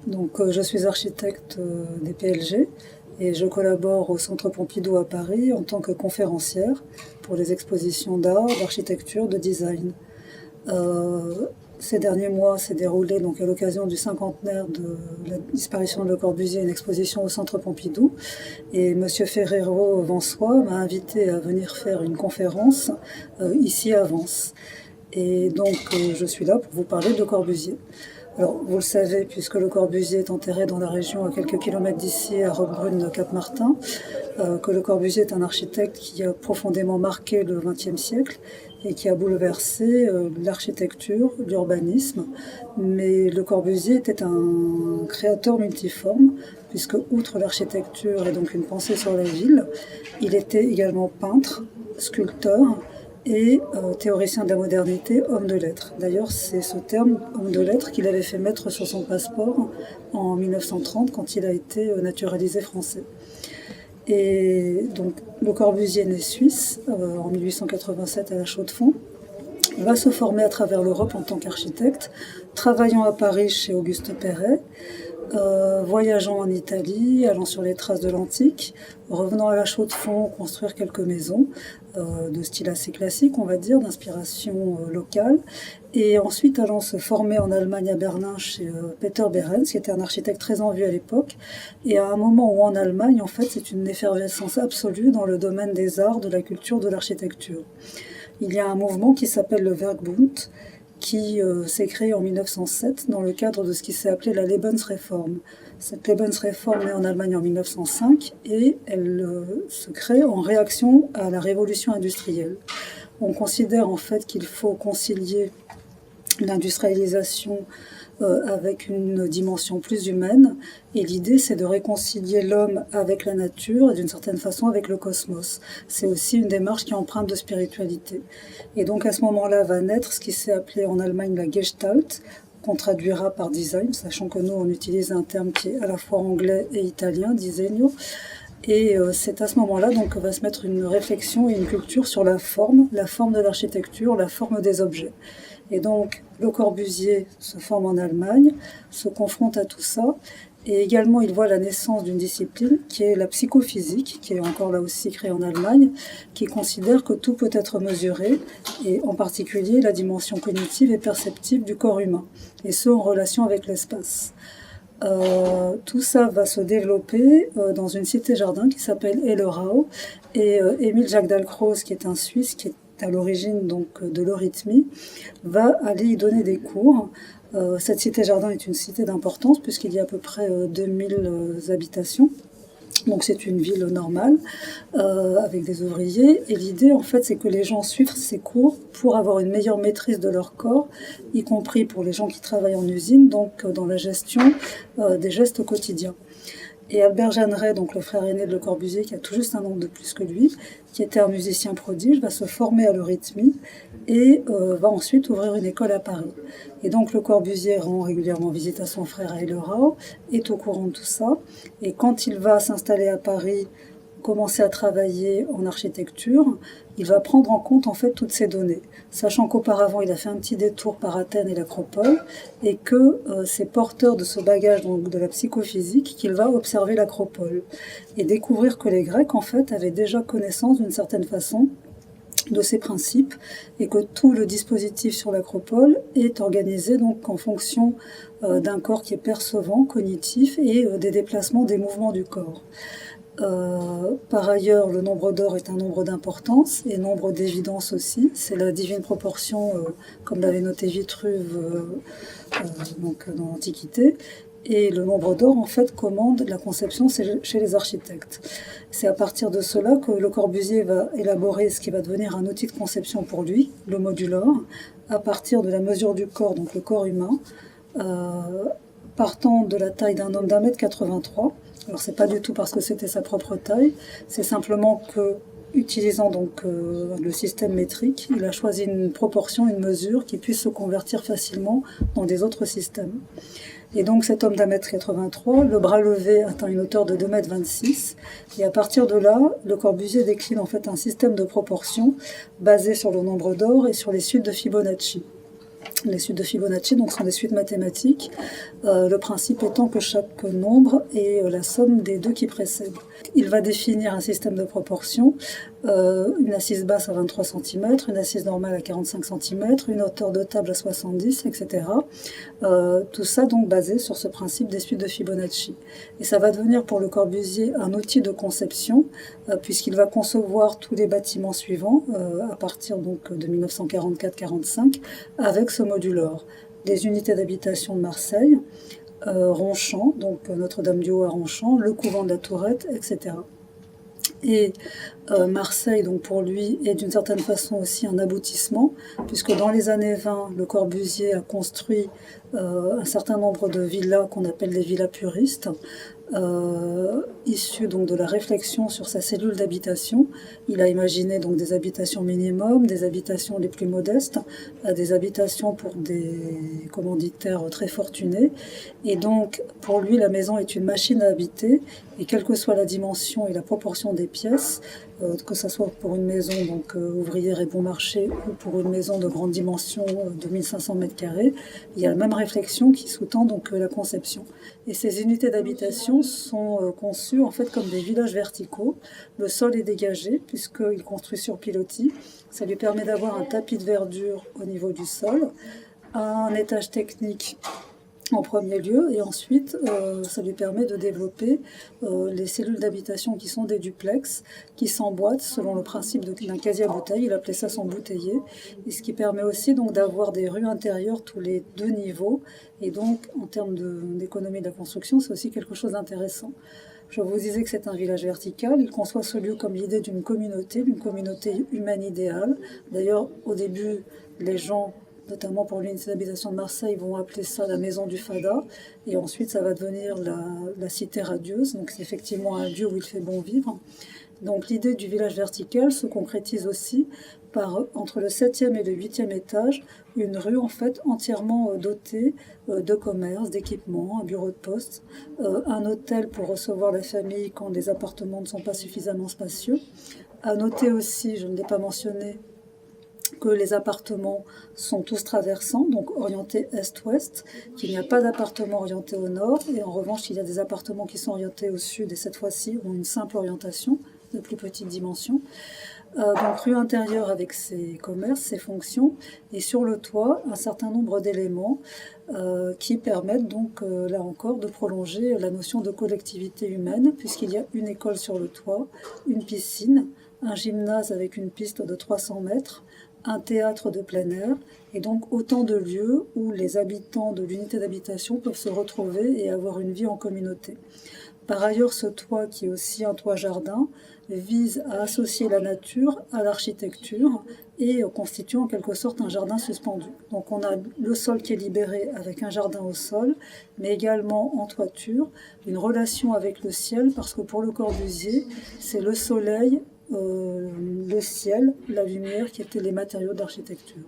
Je suis architecte des PLG et je collabore au Centre Pompidou à Paris en tant que conférencière pour les expositions d'art, d'architecture, de design. Euh, Ces derniers mois s'est déroulé donc à l'occasion du cinquantenaire de la disparition de Le Corbusier une exposition au Centre Pompidou et Monsieur Ferrero Vansois m'a invité à venir faire une conférence ici à Vence. Je suis là pour vous parler de Le Corbusier. Alors, vous le savez, puisque Le Corbusier est enterré dans la région à quelques kilomètres d'ici, à Roquebrune-Cap-Martin, que Le Corbusier est un architecte qui a profondément marqué le XXe siècle et qui a bouleversé l'architecture, l'urbanisme. Mais Le Corbusier était un créateur multiforme, puisque outre l'architecture et donc une pensée sur la ville, il était également peintre, sculpteur, et théoricien de la modernité, homme de lettres. D'ailleurs, c'est ce terme, homme de lettres, qu'il avait fait mettre sur son passeport en 1930 quand il a été naturalisé français. Et donc, Le Corbusier naît suisse en 1887 à La Chaux-de-Fonds. Il va se former à travers l'Europe en tant qu'architecte, travaillant à Paris chez Auguste Perret, voyageant en Italie, allant sur les traces de l'antique, revenant à La Chaux-de-Fonds construire quelques maisons de style assez classique, on va dire, d'inspiration locale, et ensuite allant se former en Allemagne à Berlin chez Peter Behrens, qui était un architecte très en vue à l'époque, et à un moment où en Allemagne, en fait, c'est une effervescence absolue dans le domaine des arts, de la culture, de l'architecture. Il y a un mouvement qui s'appelle le Werkbund, qui s'est créé en 1907 dans le cadre de ce qui s'est appelé la Lebensreform. Cette Lebensreform est en Allemagne en 1905 et elle se crée en réaction à la révolution industrielle. On considère en fait qu'il faut concilier l'industrialisation avec une dimension plus humaine. Et l'idée, c'est de réconcilier l'homme avec la nature et d'une certaine façon avec le cosmos. C'est aussi une démarche qui est empreinte de spiritualité. Et donc à ce moment-là va naître ce qui s'est appelé en Allemagne la Gestalt, qu'on traduira par design, sachant que nous, on utilise un terme qui est à la fois anglais et italien, disegno. Et c'est à ce moment-là donc que va se mettre une réflexion et une culture sur la forme de l'architecture, la forme des objets. Et donc, Le Corbusier se forme en Allemagne, se confronte à tout ça, et également il voit la naissance d'une discipline qui est la psychophysique, qui est encore là aussi créée en Allemagne, qui considère que tout peut être mesuré, et en particulier la dimension cognitive et perceptive du corps humain, et ce en relation avec l'espace. Tout ça va se développer dans une cité-jardin qui s'appelle Hellerau, et Émile Jacques Dalcroze, qui est un Suisse, qui est à l'origine donc de l'eurythmie, va aller y donner des cours. Cette cité-jardin est une cité d'importance puisqu'il y a à peu près 2000 habitations. Donc c'est une ville normale avec des ouvriers. Et l'idée en fait c'est que les gens suivent ces cours pour avoir une meilleure maîtrise de leur corps, y compris pour les gens qui travaillent en usine, donc dans la gestion des gestes quotidiens. Et Albert Jeanneret, donc le frère aîné de Le Corbusier, qui a tout juste un an de plus que lui, qui était un musicien prodige, va se former à l'eurythmie et va ensuite ouvrir une école à Paris. Et donc Le Corbusier rend régulièrement visite à son frère à Hellerau, est au courant de tout ça, et quand il va s'installer à Paris, commencer à travailler en architecture, il va prendre en compte en fait toutes ces données, sachant qu'auparavant il a fait un petit détour par Athènes et l'Acropole, et que c'est porteur de ce bagage donc, de la psychophysique qu'il va observer l'Acropole et découvrir que les Grecs en fait avaient déjà connaissance d'une certaine façon de ces principes et que tout le dispositif sur l'Acropole est organisé donc en fonction d'un corps qui est percevant, cognitif et des déplacements, des mouvements du corps. Par ailleurs, le nombre d'or est un nombre d'importance et nombre d'évidence aussi. C'est la divine proportion, comme l'avait noté Vitruve dans l'Antiquité. Et le nombre d'or, en fait, commande la conception chez les architectes. C'est à partir de cela que Le Corbusier va élaborer ce qui va devenir un outil de conception pour lui, le modulor, à partir de la mesure du corps, donc le corps humain, partant de la taille d'un homme d'1,83 m. Alors c'est pas du tout parce que c'était sa propre taille, c'est simplement que, utilisant donc le système métrique, il a choisi une proportion, une mesure qui puisse se convertir facilement dans des autres systèmes. Et donc cet homme d'1,83 m, le bras levé atteint une hauteur de 2,26 m, et à partir de là, Le Corbusier décline en fait un système de proportions basé sur le nombre d'or et sur les suites de Fibonacci. Les suites de Fibonacci donc, sont des suites mathématiques, le principe étant que chaque nombre est la somme des deux qui précèdent. Il va définir un système de proportions, une assise basse à 23 cm, une assise normale à 45 cm, une hauteur de table à 70, etc. Tout ça donc basé sur ce principe des suites de Fibonacci. Et ça va devenir pour Le Corbusier un outil de conception, puisqu'il va concevoir tous les bâtiments suivants, à partir donc de 1944-45, avec ce module or. Des unités d'habitation de Marseille, Ronchamp, donc Notre-Dame-du-Haut à Ronchamp, le couvent de la Tourette, etc. Et Marseille, donc pour lui, est d'une certaine façon aussi un aboutissement, puisque dans les années 20, Le Corbusier a construit un certain nombre de villas qu'on appelle des villas puristes, issues donc de la réflexion sur sa cellule d'habitation. Il a imaginé donc des habitations minimum, des habitations les plus modestes, des habitations pour des commanditaires très fortunés. Et donc, pour lui, la maison est une machine à habiter, et quelle que soit la dimension et la proportion des pièces, que ce soit pour une maison donc ouvrière et bon marché ou pour une maison de grande dimension de 1500 m², il y a la même réflexion qui sous-tend donc la conception. Et ces unités d'habitation sont conçues en fait comme des villages verticaux. Le sol est dégagé puisqu'il construit sur pilotis. Ça lui permet d'avoir un tapis de verdure au niveau du sol, un étage technique en premier lieu, et ensuite ça lui permet de développer les cellules d'habitation qui sont des duplex, qui s'emboîtent selon le principe d'un casier à bouteilles. Il appelait ça s'embouteiller, et ce qui permet aussi donc d'avoir des rues intérieures tous les deux niveaux, et donc en termes d'économie de la construction, c'est aussi quelque chose d'intéressant. Je vous disais que c'est un village vertical. Il conçoit ce lieu comme l'idée d'une communauté humaine idéale. D'ailleurs, au début, les gens, notamment pour l'unité d'habitation de Marseille, vont appeler ça la maison du Fada, et ensuite ça va devenir la cité radieuse, donc c'est effectivement un lieu où il fait bon vivre. Donc l'idée du village vertical se concrétise aussi par, entre le 7e et le 8e étage, une rue en fait entièrement dotée de commerces, d'équipements, un bureau de poste, un hôtel pour recevoir la famille quand les appartements ne sont pas suffisamment spacieux. À noter aussi, je ne l'ai pas mentionné, que les appartements sont tous traversants, donc orientés est-ouest, qu'il n'y a pas d'appartements orientés au nord, et en revanche, il y a des appartements qui sont orientés au sud, et cette fois-ci ont une simple orientation de plus petite dimension. Donc rue intérieure avec ses commerces, ses fonctions, et sur le toit, un certain nombre d'éléments qui permettent donc, là encore, de prolonger la notion de collectivité humaine, puisqu'il y a une école sur le toit, une piscine, un gymnase avec une piste de 300 mètres, un théâtre de plein air, et donc autant de lieux où les habitants de l'unité d'habitation peuvent se retrouver et avoir une vie en communauté. Par ailleurs, ce toit, qui est aussi un toit jardin, vise à associer la nature à l'architecture et constitue en quelque sorte un jardin suspendu. Donc on a le sol qui est libéré avec un jardin au sol, mais également en toiture, une relation avec le ciel, parce que pour Le Corbusier, c'est le soleil, le ciel, la lumière qui étaient les matériaux d'architecture.